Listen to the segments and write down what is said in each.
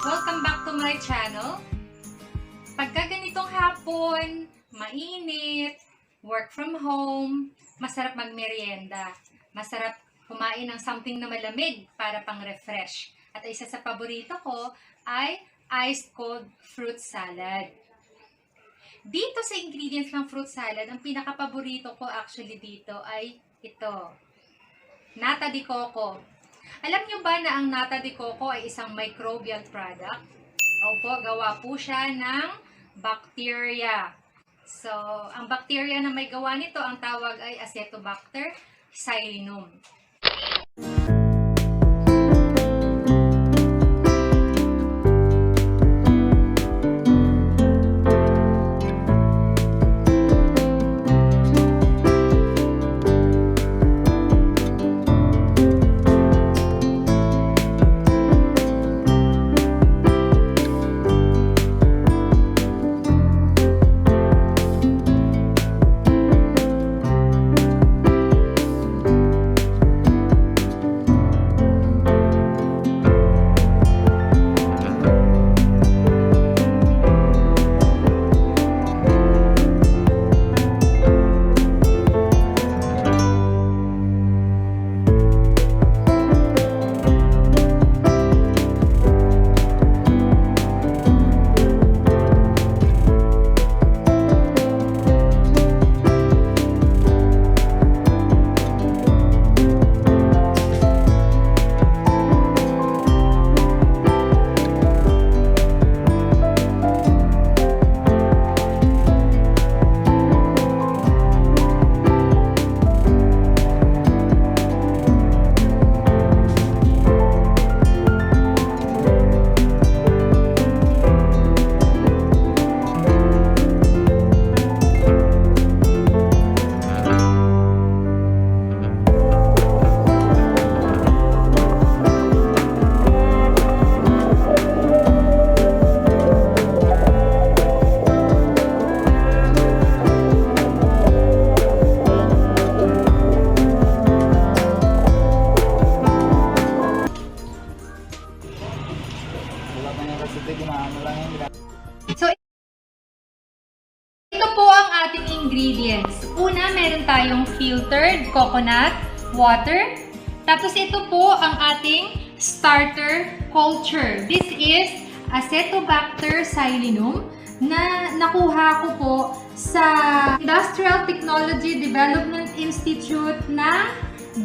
Welcome back to my channel. Pagka ganitong hapon, mainit, work from home, masarap magmerienda. Masarap kumain ng something na malamig para pang-refresh. At isa sa paborito ko ay iced cold fruit salad. Dito sa ingredients ng fruit salad, ang pinaka-paborito ko actually dito ay ito. Nata de coco. Alam nyo ba na ang nata de coco ay isang microbial product? Opo, gawa po siya ng bacteria. So, ang bacteria na may gawa nito, ang tawag ay Acetobacter xylinum. So, ito po ang ating ingredients. Una, meron tayong filtered coconut water. Tapos ito po ang ating starter culture. This is Acetobacter xylinum na nakuha ko po sa Industrial Technology Development Institute ng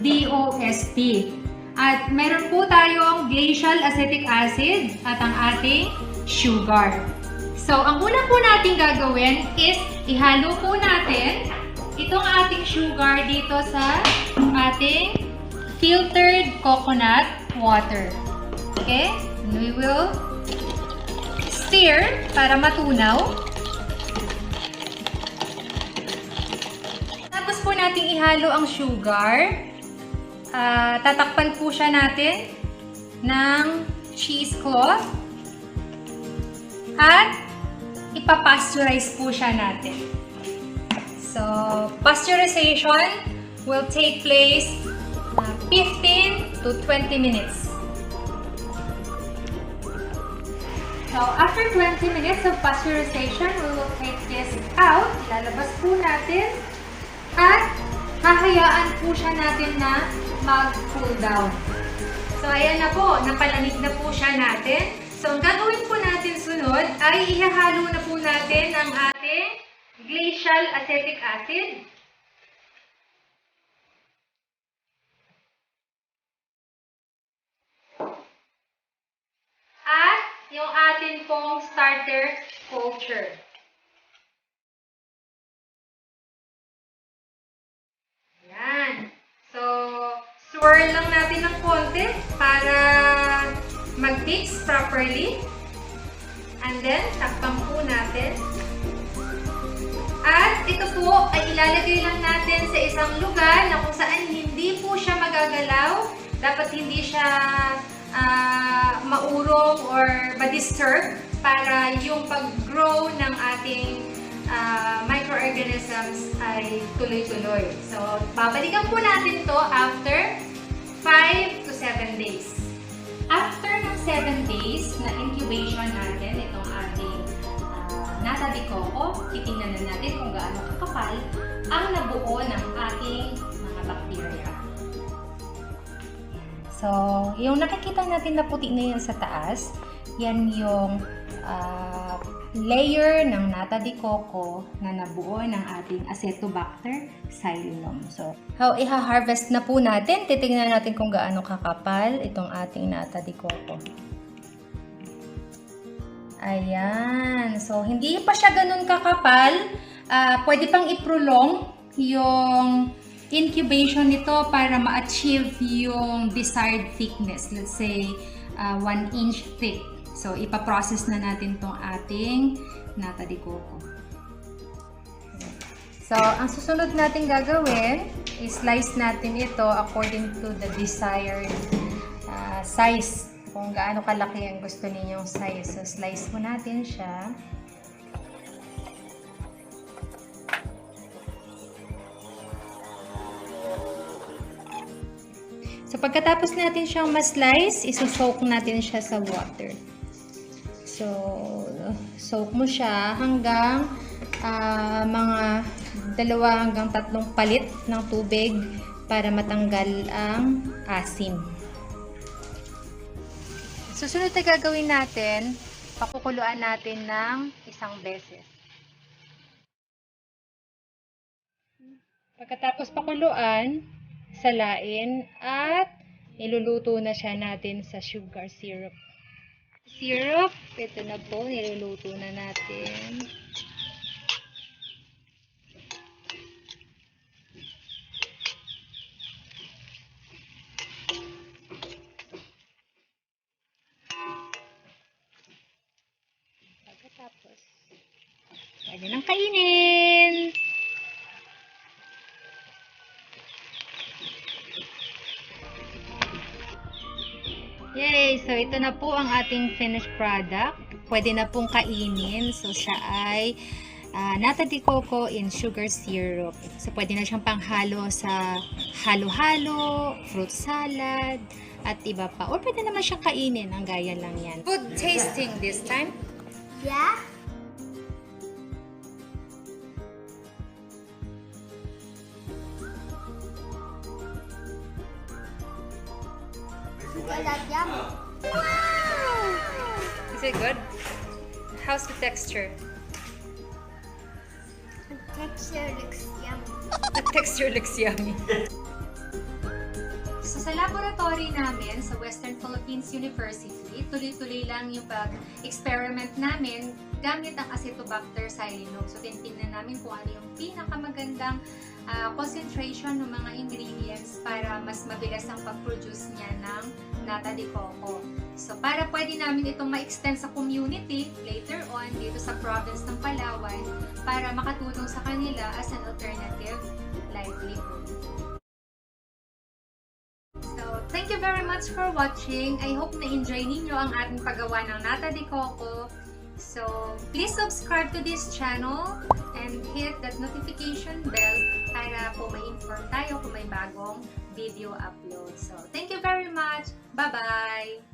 DOST. At meron po tayong glacial acetic acid at ang ating sugar. So, ang una po natin gagawin is ihalo po natin itong ating sugar dito sa ating filtered coconut water. Okay? And we will stir para matunaw. Tapos po natin ihalo ang sugar. Tatakpan po siya natin ng cheesecloth at ipapasteurize po siya natin. So, pasteurization will take place 15 to 20 minutes. So, after 20 minutes of pasteurization, we will take this out. Lalabas po natin at hahayaan po siya natin na mag-cool down. So, ayan na po. Napalamig na po siya natin. So, ang gagawin po natin sunod ay ihahalo na po natin ang ating glacial acetic acid. At yung atin pong starter culture. Ayan. So, swirl lang natin ng konti para mag-mix properly. And then, takpan po natin. At ito po ay ilalagay lang natin sa isang lugar na kung saan hindi po siya magagalaw. Dapat hindi siya maurong or ma-disturb para yung pag-grow ng ating microorganisms ay tuloy-tuloy. So, babalikan po natin to after 5 to 7 days. After ng 7 days na incubation natin itong ating nata de coco, titingnan na natin kung gaano kakapal ang nabuo ng ating mga bacteria. So, yung nakikita natin na puti na yan sa taas, yan yung layer ng nata de coco na nabuo ng ating Acetobacter xylem. So, iha-harvest na po natin. Titingnan natin kung gaano kakapal itong ating nata de coco. Ayan. So, hindi pa siya ganun kakapal. Pwede pang i-prolong yung incubation nito para ma-achieve yung desired thickness. Let's say, 1 inch thick. So, ipaprocess na natin tong ating nata de coco. So, ang susunod natin gagawin is slice natin ito according to the desired size. Kung gaano kalaki ang gusto ninyong size. So, slice mo natin siya. So, pagkatapos natin siyang ma-slice, iso-soak natin siya sa water. So, soak mo siya hanggang mga 2 hanggang 3 palit ng tubig para matanggal ang asim. Susunod na gagawin natin, pakukuluan natin ng 1 beses. Pagkatapos pakuluan, salain at iluluto na siya natin sa sugar syrup. Ito na po, niluluto na natin. Pagkatapos, pwede nang kainin! Yay! So, ito na po ang ating finished product. Pwede na pong kainin. So, siya ay nata de coco in sugar syrup. So, pwede na siyang panghalo sa halo-halo, fruit salad, at iba pa. Or pwede naman siyang kainin. Ang gaya lang yan. Food tasting this time. Yeah? Yummy. Wow! Is it good? How's the texture? The texture looks yummy. The texture looks yummy. So, sa laboratory namin sa Western Philippines University, tuloy-tuloy lang yung pag-experiment namin gamit ang Acetobacter xylem. So, tinignan namin kung ano yung pinakamagandang concentration ng mga ingredients para mas mabilis ang pag-produce niya ng nata de coco. So, para pwede namin itong ma-extend sa community later on dito sa province ng Palawan para makatulong sa kanila as an alternative livelihood. So, thank you very much for watching. I hope na-enjoy ninyo ang ating paggawa ng nata de coco. So, please subscribe to this channel and hit that notification bell para po ma-inform tayo kung may bagong video upload. So, thank you very much. Bye-bye!